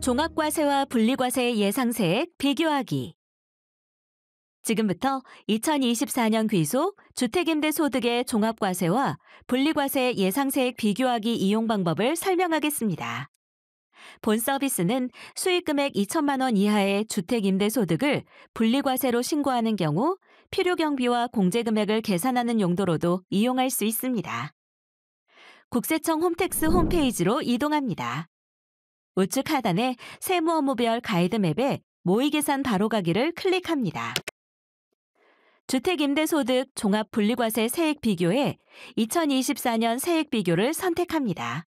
종합과세와 분리과세 예상세액 비교하기. 지금부터 2024년 귀속 주택임대소득의 종합과세와 분리과세 예상세액 비교하기 이용 방법을 설명하겠습니다. 본 서비스는 수익금액 2천만 원 이하의 주택임대소득을 분리과세로 신고하는 경우 필요경비와 공제금액을 계산하는 용도로도 이용할 수 있습니다. 국세청 홈택스 홈페이지로 이동합니다. 우측 하단에 세무업무별 가이드맵에 모의계산 바로가기를 클릭합니다. 주택임대소득 종합분리과세 세액 비교에 2024년 세액 비교를 선택합니다.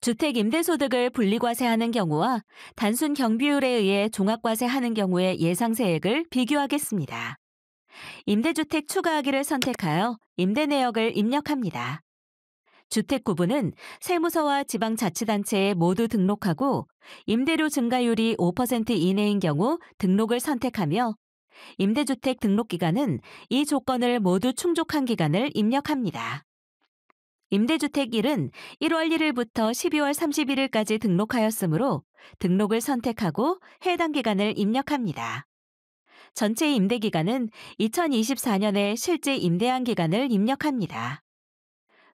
주택임대소득을 분리과세하는 경우와 단순 경비율에 의해 종합과세하는 경우의 예상세액을 비교하겠습니다. 임대주택 추가하기를 선택하여 임대내역을 입력합니다. 주택구분은 세무서와 지방자치단체에 모두 등록하고 임대료 증가율이 5% 이내인 경우 등록을 선택하며 임대주택 등록기간은 이 조건을 모두 충족한 기간을 입력합니다. 임대주택일은 1월 1일부터 12월 31일까지 등록하였으므로 등록을 선택하고 해당 기간을 입력합니다. 전체 임대기간은 2024년에 실제 임대한 기간을 입력합니다.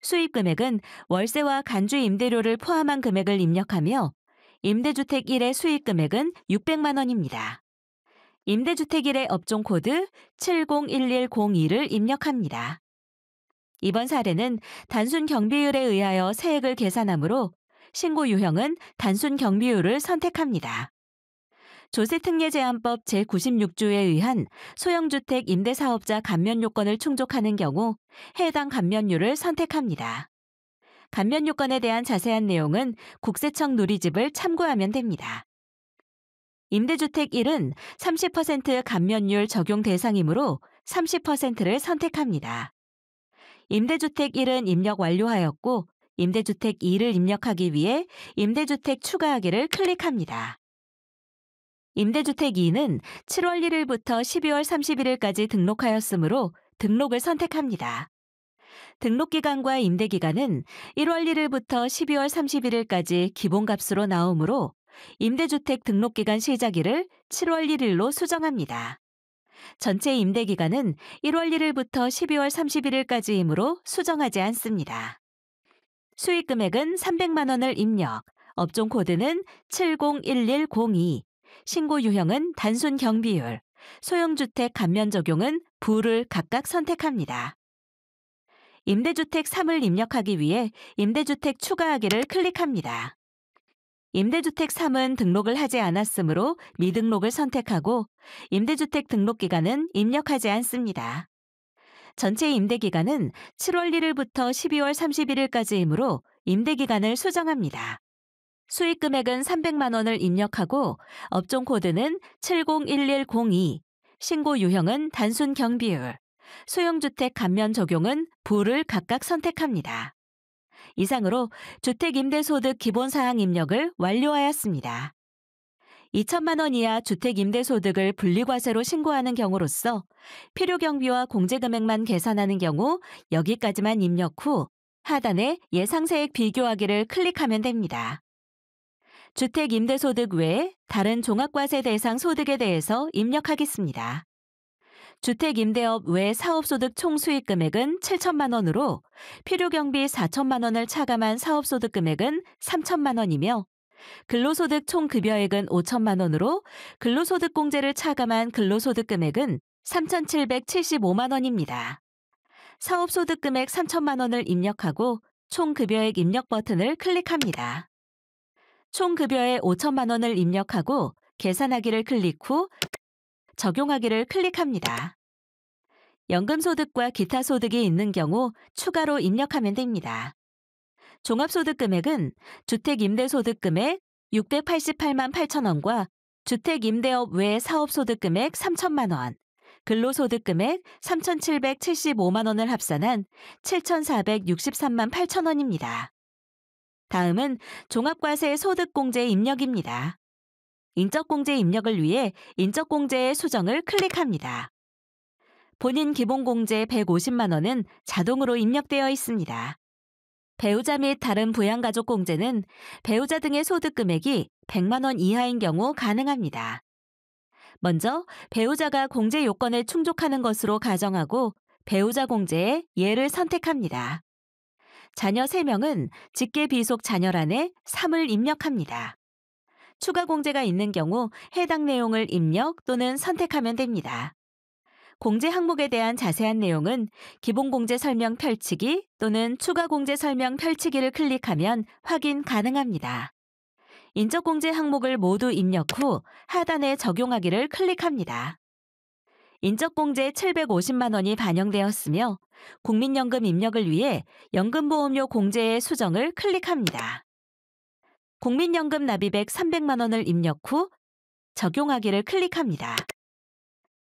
수입금액은 월세와 간주 임대료를 포함한 금액을 입력하며 임대주택 1의 수입금액은 600만 원입니다. 임대주택 1의 업종코드 701102를 입력합니다. 이번 사례는 단순 경비율에 의하여 세액을 계산하므로 신고 유형은 단순 경비율을 선택합니다. 조세특례제한법 제96조에 의한 소형주택 임대사업자 감면 요건을 충족하는 경우 해당 감면율을 선택합니다. 감면 요건에 대한 자세한 내용은 국세청 누리집을 참고하면 됩니다. 임대주택 1은 30% 감면율 적용 대상이므로 30%를 선택합니다. 임대주택 1은 입력 완료하였고 임대주택 2를 입력하기 위해 임대주택 추가하기를 클릭합니다. 임대주택 2는 7월 1일부터 12월 31일까지 등록하였으므로 등록을 선택합니다. 등록기간과 임대기간은 1월 1일부터 12월 31일까지 기본값으로 나오므로 임대주택 등록기간 시작일을 7월 1일로 수정합니다. 전체 임대기간은 1월 1일부터 12월 31일까지이므로 수정하지 않습니다. 수익금액은 300만 원을 입력, 업종코드는 701102, 신고 유형은 단순 경비율, 소형주택 감면 적용은 부를 각각 선택합니다. 임대주택 3을 입력하기 위해 임대주택 추가하기를 클릭합니다. 임대주택 3은 등록을 하지 않았으므로 미등록을 선택하고 임대주택 등록기간은 입력하지 않습니다. 전체 임대기간은 7월 1일부터 12월 31일까지이므로 임대기간을 수정합니다. 수익금액은 300만 원을 입력하고 업종코드는 701102, 신고 유형은 단순 경비율, 소형주택 감면 적용은 부를 각각 선택합니다. 이상으로 주택임대소득 기본사항 입력을 완료하였습니다. 2천만 원 이하 주택임대소득을 분리과세로 신고하는 경우로서 필요경비와 공제금액만 계산하는 경우 여기까지만 입력 후 하단에 예상세액 비교하기를 클릭하면 됩니다. 주택임대소득 외에 다른 종합과세 대상 소득에 대해서 입력하겠습니다. 주택임대업 외 사업소득 총 수익금액은 7천만 원으로 필요경비 4천만 원을 차감한 사업소득 금액은 3천만 원이며 근로소득 총 급여액은 5천만 원으로 근로소득 공제를 차감한 근로소득 금액은 3,775만 원입니다. 사업소득 금액 3천만 원을 입력하고 총 급여액 입력 버튼을 클릭합니다. 총 급여액 5천만 원을 입력하고 계산하기를 클릭 후 적용하기를 클릭합니다. 연금소득과 기타 소득이 있는 경우 추가로 입력하면 됩니다. 종합소득 금액은 주택임대소득 금액 688만 8천 원과 주택임대업 외 사업소득 금액 3천만 원, 근로소득 금액 3,775만 원을 합산한 7,463만 8천 원입니다. 다음은 종합과세 소득공제 입력입니다. 인적공제 입력을 위해 인적공제의 수정을 클릭합니다. 본인 기본공제 150만 원은 자동으로 입력되어 있습니다. 배우자 및 다른 부양가족 공제는 배우자 등의 소득 금액이 100만 원 이하인 경우 가능합니다. 먼저 배우자가 공제 요건에 충족하는 것으로 가정하고 배우자 공제의 예를 선택합니다. 자녀 3명은 직계 비속 자녀란에 3을 입력합니다. 추가 공제가 있는 경우 해당 내용을 입력 또는 선택하면 됩니다. 공제 항목에 대한 자세한 내용은 기본 공제 설명 펼치기 또는 추가 공제 설명 펼치기를 클릭하면 확인 가능합니다. 인적 공제 항목을 모두 입력 후 하단에 적용하기를 클릭합니다. 인적 공제 750만 원이 반영되었으며 국민연금 입력을 위해 연금보험료 공제의 수정을 클릭합니다. 국민연금 납입액 300만 원을 입력 후 적용하기를 클릭합니다.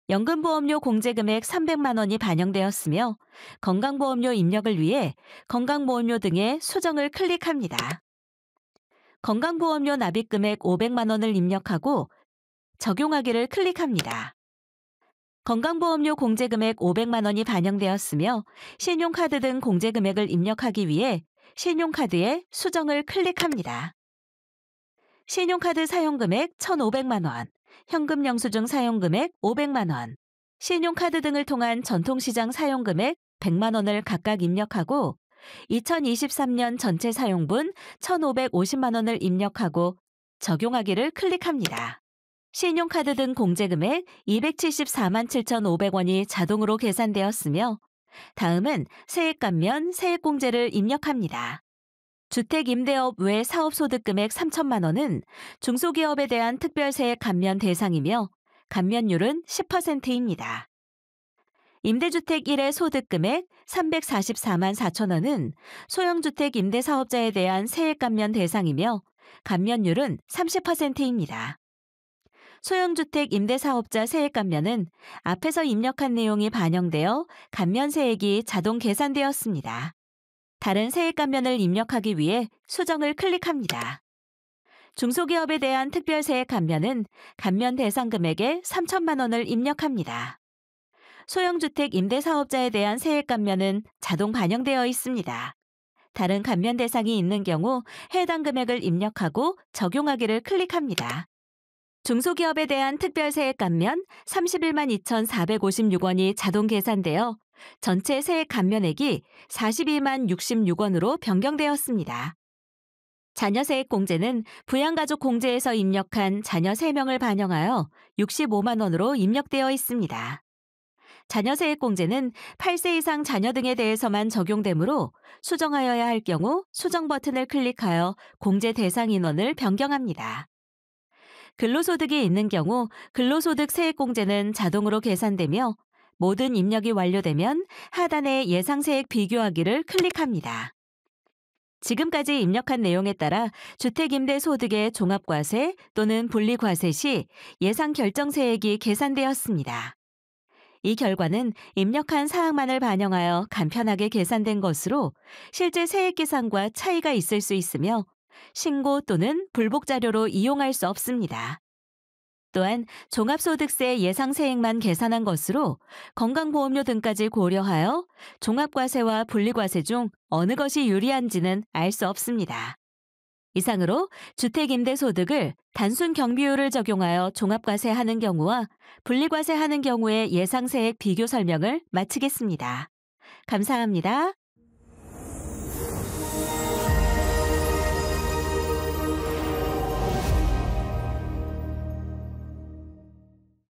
연금보험료 공제금액 300만 원이 반영되었으며 건강보험료 입력을 위해 건강보험료 등의 수정을 클릭합니다. 건강보험료 납입금액 500만 원을 입력하고 적용하기를 클릭합니다. 건강보험료 공제금액 500만 원이 반영되었으며 신용카드 등 공제금액을 입력하기 위해 신용카드에 수정을 클릭합니다. 신용카드 사용금액 1,500만 원, 현금 영수증 사용금액 500만 원, 신용카드 등을 통한 전통시장 사용금액 100만 원을 각각 입력하고 2023년 전체 사용분 1,550만 원을 입력하고 적용하기를 클릭합니다. 신용카드 등 공제금액 274만 7,500원이 자동으로 계산되었으며 다음은 세액 감면 세액공제를 입력합니다. 주택임대업 외 사업소득금액 3천만 원은 중소기업에 대한 특별세액 감면 대상이며 감면율은 10%입니다. 임대주택 1회 소득금액 344만 4천 원은 소형주택 임대사업자에 대한 세액 감면 대상이며 감면율은 30%입니다. 소형주택 임대사업자 세액 감면은 앞에서 입력한 내용이 반영되어 감면세액이 자동 계산되었습니다. 다른 세액 감면을 입력하기 위해 수정을 클릭합니다. 중소기업에 대한 특별세액 감면은 감면 대상 금액의 3천만 원을 입력합니다. 소형주택 임대사업자에 대한 세액 감면은 자동 반영되어 있습니다. 다른 감면 대상이 있는 경우 해당 금액을 입력하고 적용하기를 클릭합니다. 중소기업에 대한 특별세액 감면 31만 2,456원이 자동 계산되어 전체 세액 감면액이 42만 66원으로 변경되었습니다. 자녀세액 공제는 부양가족 공제에서 입력한 자녀 3명을 반영하여 65만 원으로 입력되어 있습니다. 자녀세액 공제는 8세 이상 자녀 등에 대해서만 적용되므로 수정하여야 할 경우 수정 버튼을 클릭하여 공제 대상 인원을 변경합니다. 근로소득이 있는 경우 근로소득 세액공제는 자동으로 계산되며 모든 입력이 완료되면 하단의 예상세액 비교하기를 클릭합니다. 지금까지 입력한 내용에 따라 주택임대소득의 종합과세 또는 분리과세 시 예상 결정세액이 계산되었습니다. 이 결과는 입력한 사항만을 반영하여 간편하게 계산된 것으로 실제 세액 계산과 차이가 있을 수 있으며 신고 또는 불복 자료로 이용할 수 없습니다. 또한 종합소득세 예상세액만 계산한 것으로 건강보험료 등까지 고려하여 종합과세와 분리과세 중 어느 것이 유리한지는 알 수 없습니다. 이상으로 주택임대소득을 단순 경비율을 적용하여 종합과세하는 경우와 분리과세하는 경우의 예상세액 비교 설명을 마치겠습니다. 감사합니다.